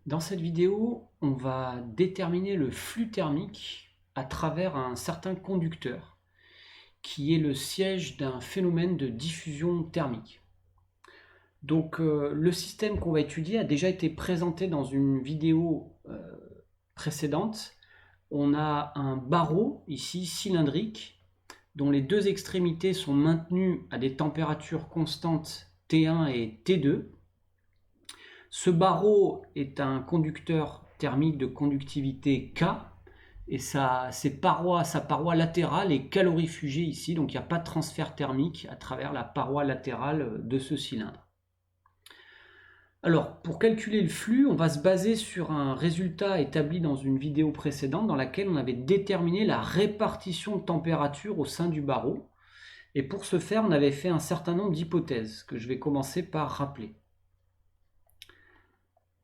Dans cette vidéo, on va déterminer le flux thermique à travers un certain conducteur qui est le siège d'un phénomène de diffusion thermique. Donc le système qu'on va étudier a déjà été présenté dans une vidéo précédente. On a un barreau ici cylindrique dont les deux extrémités sont maintenues à des températures constantes T1 et T2. Ce barreau est un conducteur thermique de conductivité K et sa paroi latérale est calorifugée ici, donc il n'y a pas de transfert thermique à travers la paroi latérale de ce cylindre. Alors, pour calculer le flux, on va se baser sur un résultat établi dans une vidéo précédente dans laquelle on avait déterminé la répartition de température au sein du barreau. Et pour ce faire, on avait fait un certain nombre d'hypothèses que je vais commencer par rappeler.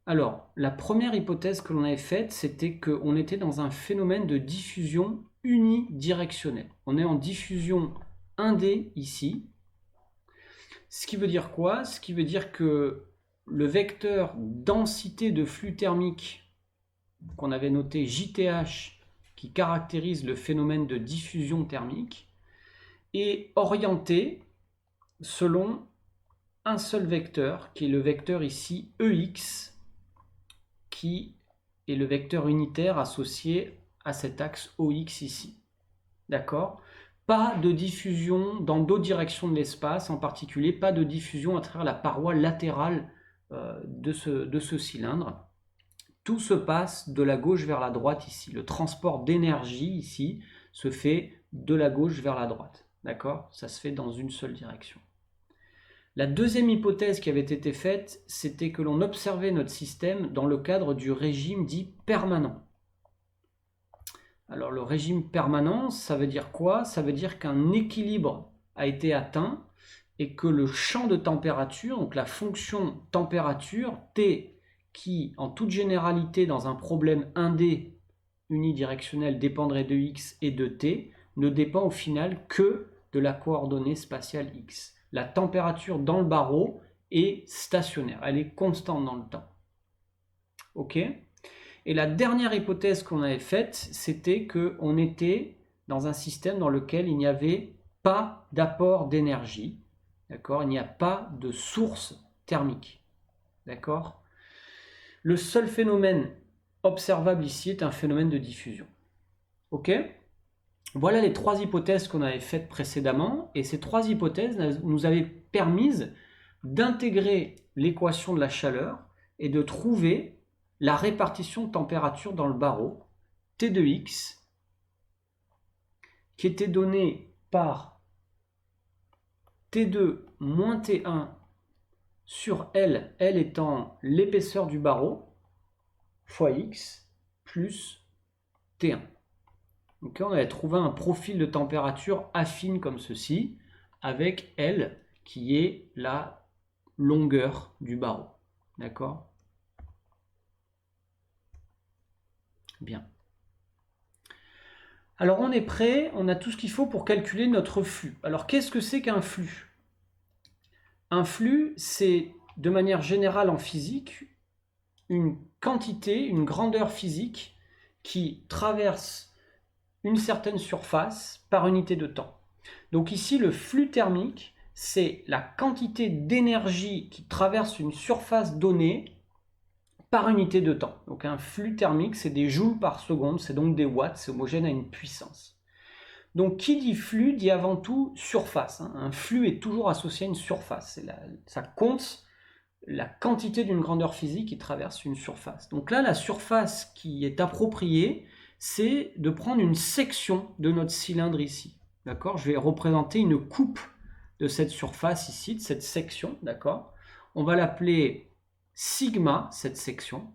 Alors, la première hypothèse que l'on avait faite, c'était qu'on était dans un phénomène de diffusion unidirectionnelle. On est en diffusion 1D ici. Ce qui veut dire quoi? Ce qui veut dire que le vecteur densité de flux thermique qu'on avait noté JTH, qui caractérise le phénomène de diffusion thermique, est orienté selon un seul vecteur, qui est le vecteur ici EX, qui est le vecteur unitaire associé à cet axe OX ici. D'accord? Pas de diffusion dans d'autres directions de l'espace, en particulier pas de diffusion à travers la paroi latérale de ce cylindre. Tout se passe de la gauche vers la droite ici. Le transport d'énergie ici se fait de la gauche vers la droite. D'accord? Ça se fait dans une seule direction. La deuxième hypothèse qui avait été faite, c'était que l'on observait notre système dans le cadre du régime dit permanent. Alors le régime permanent, ça veut dire quoi? Ça veut dire qu'un équilibre a été atteint et que le champ de température, donc la fonction température, T, qui en toute généralité dans un problème 1D unidirectionnel dépendrait de X et de T, ne dépend au final que de la coordonnée spatiale X. La température dans le barreau est stationnaire, elle est constante dans le temps. Ok? Et la dernière hypothèse qu'on avait faite, c'était qu'on était dans un système dans lequel il n'y avait pas d'apport d'énergie, d'accord? Il n'y a pas de source thermique, d'accord? Le seul phénomène observable ici est un phénomène de diffusion. Ok? Voilà les trois hypothèses qu'on avait faites précédemment, et ces trois hypothèses nous avaient permis d'intégrer l'équation de la chaleur et de trouver la répartition de température dans le barreau T de X qui était donnée par T2 moins T1 sur L étant l'épaisseur du barreau, fois X, plus T1. Donc là, on avait trouvé un profil de température affine comme ceci, avec L qui est la longueur du barreau. D'accord? Bien. Alors on est prêt, on a tout ce qu'il faut pour calculer notre flux. Alors qu'est-ce que c'est qu'un flux? Un flux, c'est de manière générale en physique, une quantité, une grandeur physique qui traverse une certaine surface par unité de temps. Donc ici, le flux thermique, c'est la quantité d'énergie qui traverse une surface donnée par unité de temps. Donc un flux thermique, c'est des joules par seconde, c'est donc des watts, c'est homogène à une puissance. Donc qui dit flux dit avant tout surface. Un flux est toujours associé à une surface. Ça compte la quantité d'une grandeur physique qui traverse une surface. Donc là, la surface qui est appropriée, c'est de prendre une section de notre cylindre ici. D'accord? Je vais représenter une coupe de cette surface ici, de cette section. D'accord? On va l'appeler sigma, cette section.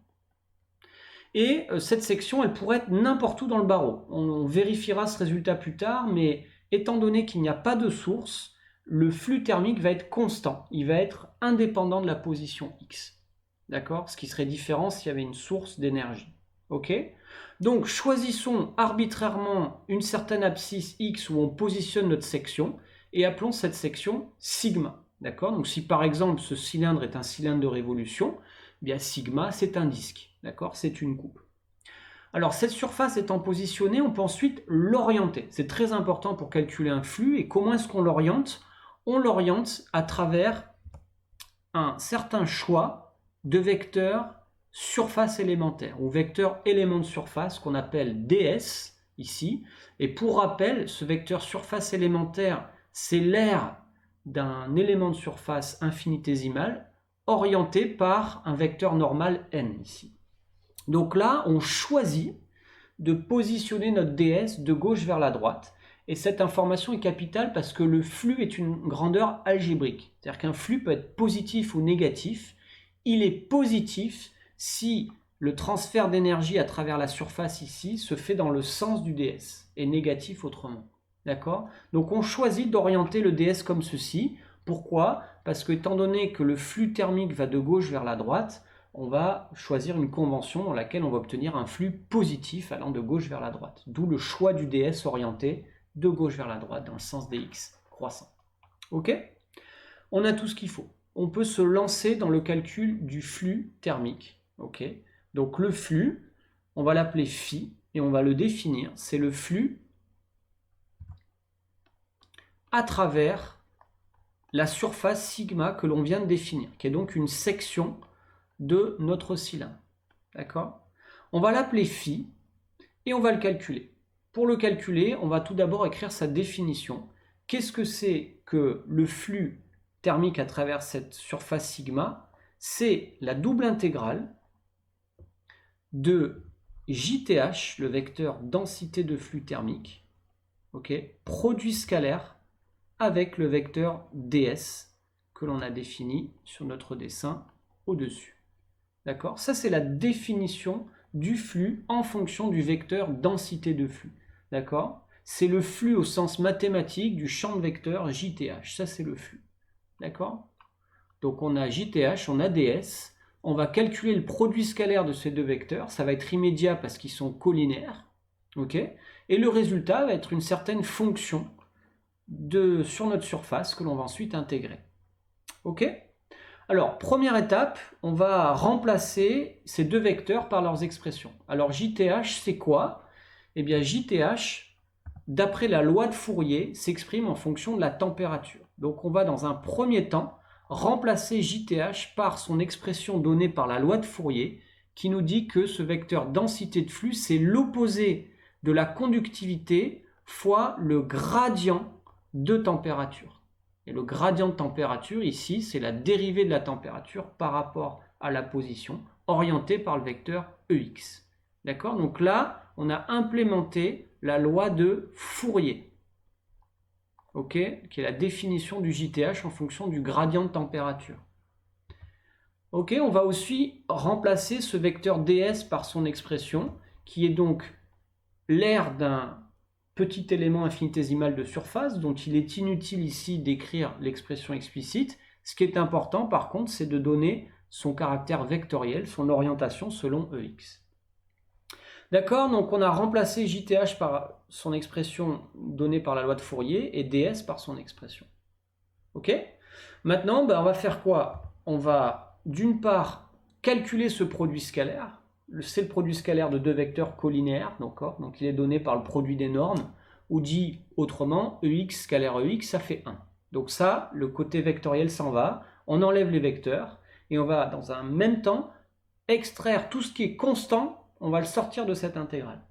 Et cette section, elle pourrait être n'importe où dans le barreau. On vérifiera ce résultat plus tard, mais étant donné qu'il n'y a pas de source, le flux thermique va être constant. Il va être indépendant de la position X. D'accord? Ce qui serait différent s'il y avait une source d'énergie. Ok? Donc, choisissons arbitrairement une certaine abscisse X où on positionne notre section et appelons cette section sigma. D'accord? Donc, si par exemple ce cylindre est un cylindre de révolution, eh bien sigma, c'est un disque, d'accord? C'est une coupe. Alors, cette surface étant positionnée, on peut ensuite l'orienter. C'est très important pour calculer un flux. Et comment est-ce qu'on l'oriente? On l'oriente à travers un certain choix de vecteurs surface élémentaire ou vecteur élément de surface qu'on appelle ds ici. Et pour rappel, ce vecteur surface élémentaire, c'est l'aire d'un élément de surface infinitésimal orienté par un vecteur normal n ici. Donc là, on choisit de positionner notre ds de gauche vers la droite. Et cette information est capitale parce que le flux est une grandeur algébrique. C'est-à-dire qu'un flux peut être positif ou négatif. Il est positif si le transfert d'énergie à travers la surface ici se fait dans le sens du ds et négatif autrement. D'accord? Donc on choisit d'orienter le ds comme ceci. Pourquoi? Parce que étant donné que le flux thermique va de gauche vers la droite, on va choisir une convention dans laquelle on va obtenir un flux positif allant de gauche vers la droite. D'où le choix du ds orienté de gauche vers la droite dans le sens des x croissant. Ok? On a tout ce qu'il faut. On peut se lancer dans le calcul du flux thermique. Ok? Donc le flux, on va l'appeler phi et on va le définir. C'est le flux à travers la surface sigma que l'on vient de définir, qui est donc une section de notre cylindre. D'accord? On va l'appeler phi et on va le calculer. Pour le calculer, on va tout d'abord écrire sa définition. Qu'est-ce que c'est que le flux thermique à travers cette surface sigma? C'est la double intégrale de JTH, le vecteur densité de flux thermique, okay, produit scalaire avec le vecteur ds que l'on a défini sur notre dessin au-dessus. D'accord? Ça, c'est la définition du flux en fonction du vecteur densité de flux. D'accord? C'est le flux au sens mathématique du champ de vecteur JTH. Ça, c'est le flux. D'accord? Donc, on a JTH, on a ds. On va calculer le produit scalaire de ces deux vecteurs. Ça va être immédiat parce qu'ils sont collinéaires. Okay? Et le résultat va être une certaine fonction sur notre surface que l'on va ensuite intégrer. Ok? Alors, première étape, on va remplacer ces deux vecteurs par leurs expressions. Alors, JTH, c'est quoi? Eh bien, JTH, d'après la loi de Fourier, s'exprime en fonction de la température. Donc, on va dans un premier temps remplacer JTH par son expression donnée par la loi de Fourier, qui nous dit que ce vecteur densité de flux, c'est l'opposé de la conductivité fois le gradient de température. Et le gradient de température, ici, c'est la dérivée de la température par rapport à la position, orientée par le vecteur EX. D'accord? Donc là, on a implémenté la loi de Fourier, okay, qui est la définition du JTH en fonction du gradient de température. Ok, on va aussi remplacer ce vecteur ds par son expression, qui est donc l'aire d'un petit élément infinitésimal de surface, dont il est inutile ici d'écrire l'expression explicite. Ce qui est important, par contre, c'est de donner son caractère vectoriel, son orientation selon EX. D'accord? Donc on a remplacé JTH par son expression donnée par la loi de Fourier et ds par son expression. Ok? Maintenant, on va faire quoi? On va, d'une part, calculer ce produit scalaire. C'est le produit scalaire de deux vecteurs collinéaires, donc il est donné par le produit des normes, ou dit autrement, EX scalaire EX, ça fait 1. Donc ça, le côté vectoriel s'en va, on enlève les vecteurs, et on va dans un même temps extraire tout ce qui est constant, on va le sortir de cette intégrale.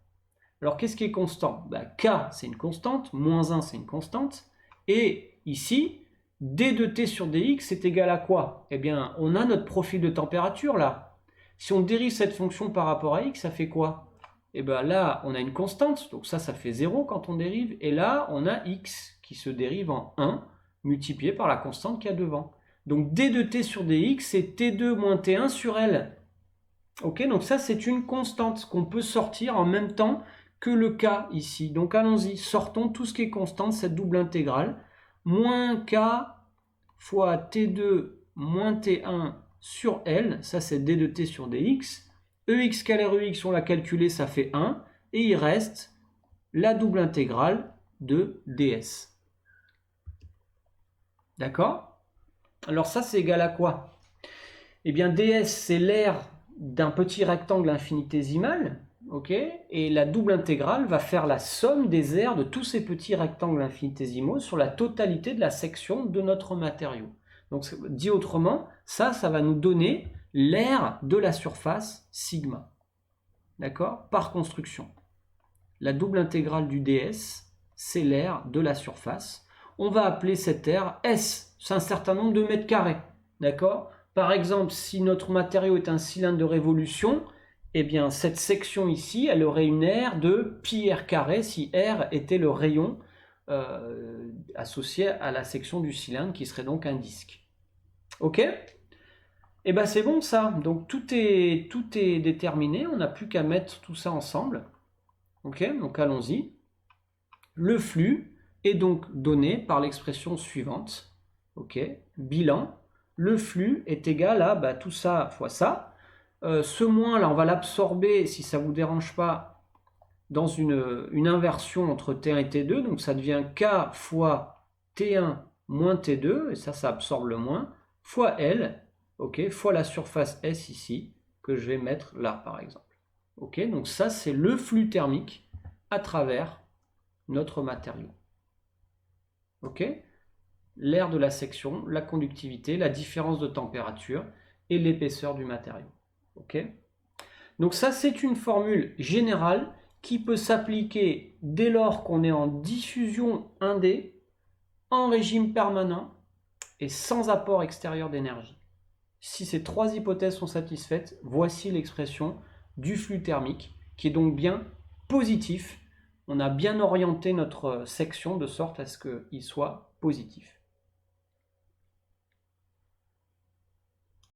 Alors qu'est-ce qui est constant? K, c'est une constante, moins 1, c'est une constante, et ici, d de t sur dx, c'est égal à quoi? Eh bien, on a notre profil de température là. Si on dérive cette fonction par rapport à x, ça fait quoi? Et bien là, on a une constante, donc ça fait 0 quand on dérive, et là, on a x qui se dérive en 1, multiplié par la constante qu'il y a devant. Donc d de t sur dx, c'est t2 moins t1 sur L. Ok, donc ça, c'est une constante qu'on peut sortir en même temps que le k ici. Donc allons-y, sortons tout ce qui est constant de cette double intégrale. Moins k fois t2 moins t1 sur L, ça c'est d de t sur dx. EX scalaire EX, on l'a calculé, ça fait 1. Et il reste la double intégrale de ds. D'accord? Alors ça, c'est égal à quoi? Eh bien, ds, c'est l'aire d'un petit rectangle infinitésimal, ok, et la double intégrale va faire la somme des aires de tous ces petits rectangles infinitésimaux sur la totalité de la section de notre matériau. Donc, dit autrement, ça va nous donner l'aire de la surface sigma, d'accord, par construction. La double intégrale du ds, c'est l'aire de la surface. On va appeler cette aire S, c'est un certain nombre de mètres carrés, d'accord. Par exemple, si notre matériau est un cylindre de révolution, eh bien cette section ici, elle aurait une aire de pi r carré si r était le rayon associé à la section du cylindre qui serait donc un disque. Ok? Et bien c'est bon ça, donc tout est déterminé, on n'a plus qu'à mettre tout ça ensemble. Ok, donc allons-y. Le flux est donc donné par l'expression suivante. Ok, bilan. Le flux est égal à tout ça fois ça. Ce moins là, on va l'absorber, si ça ne vous dérange pas, dans une inversion entre T1 et T2. Donc ça devient K fois T1 moins T2, et ça absorbe le moins, fois L, ok, fois la surface S ici, que je vais mettre là par exemple. Ok, donc ça c'est le flux thermique à travers notre matériau. Ok, l'aire de la section, la conductivité, la différence de température et l'épaisseur du matériau. Ok, donc ça c'est une formule générale qui peut s'appliquer dès lors qu'on est en diffusion 1D, en régime permanent et sans apport extérieur d'énergie. Si ces trois hypothèses sont satisfaites, voici l'expression du flux thermique qui est donc bien positif. On a bien orienté notre section de sorte à ce qu'il soit positif.